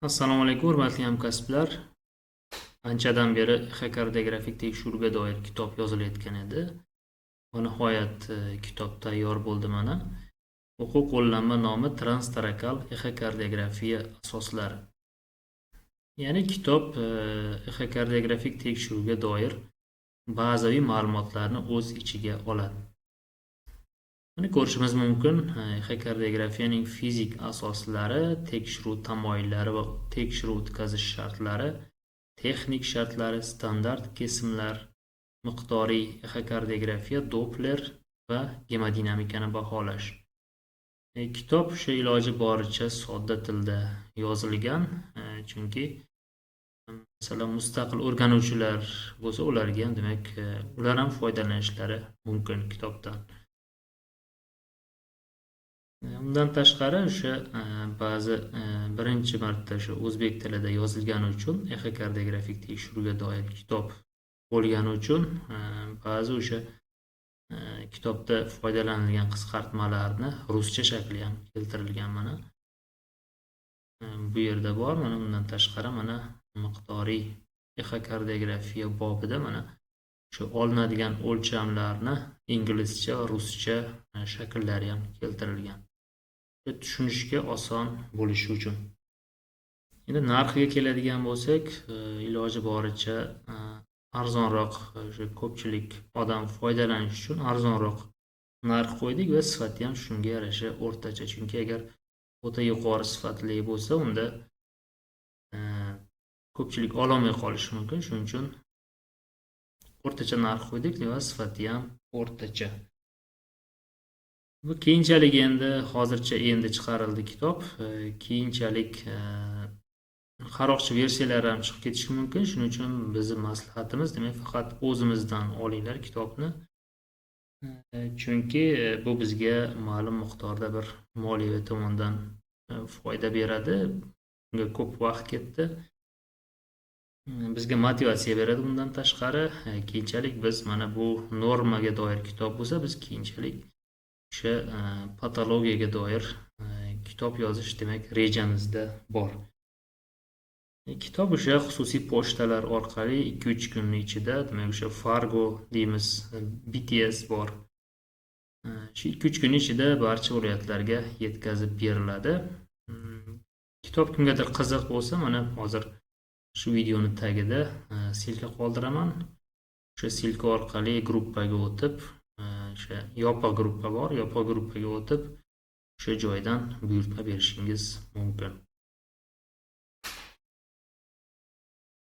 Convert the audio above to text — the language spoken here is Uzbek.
Assalomu alaykum, hurmatli hamkasblar. Anchadan beri kartografik tekshiruvga doir kitob yozilayotgan edi. Va nihoyat kitob tayyor bo'ldi mana. O'quv qo'llanma nomi Transtarakal kartografiya asoslari. Ya'ni kitob kartografik tekshiruvga doir bazaviy ma'lumotlarni o'z ichiga oladi. Buni ko'rishimiz mumkin. Kartografiyaning fizik asoslari, tekshiruv tamoyillari va tekshiruv o'tkazish shartlari, texnik shartlari, standart kesimlar, miqdoriy kartografiya, Doppler va gemodinamikani baholash. Kitob o'sha iloji boricha sodda tilda yozilgan, chunki masalan mustaqil o'rganuvchilar bo'lsa, ularga ham demak ular ham foydalanishlari mumkin kitobdan. Undan tashqari o'sha ba'zi birinchi marta o'sha o'zbek tilida yozilgani uchun kartografik tekshiruvga doir kitob bo'lgani uchun ba'zi o'sha kitobda foydalanilgan qisqartmalarni ruscha shakli ham keltirilgan mana. Bu yerda bor. Mana undan tashqari mana miqdoriy kartografiya bobida mana shu olinadigan o'lchamlarni inglizcha va ruscha shakllari ham keltirilgan. Tushunishga oson bo'lishi uchun. Endi narxiga keladigan bo'lsak, iloji boricha arzonroq, o'sha ko'pchilik odam foydalanish uchun arzonroq narx qo'ydik va sifati ham shunga yarasha o'rtacha. Chunki agar o'ta yuqori sifatli bo'lsa, unda ko'pchilik ololmay qolishi mumkin. Shuning uchun o'rtacha narx qo'ydik va sifati ham o'rtacha. Bu keyinchalik endi hozircha endi chiqarildi kitob. Keyinchalik qaroqchi versiyalari ham chiqib ketishi mumkin. Shuning uchun bizning maslahatimiz demak faqat o'zimizdan olinglar kitobni. Chunki bu bizga ma'lum miqdorda bir moliyaviy tomondan foyda beradi. Bunga ko'p vaqt ketdi. Bizga motivatsiya beradi. Bundan tashqari keyinchalik biz mana bu normaga doir kitob bo'lsa, biz keyinchalik o'sha patologiyaga doir kitob yozish demak rejamizda bor. Kitob o'sha xususiy pochtalar orqali 2-3 kunning ichida demak o'sha Fargo deymiz, BTS bor. Shu 2-3 kun ichida barcha viloyatlarga yetkazib beriladi. Kitob kimgadir qiziq bo'lsa, mana hozir shu videoni tagida silka qoldiraman. O'sha silka orqali gruppaga o'tib, o'sha yopiq gruppa bor, yopiq gruppaga o'tib o'sha joydan buyurtma berishingiz mumkin.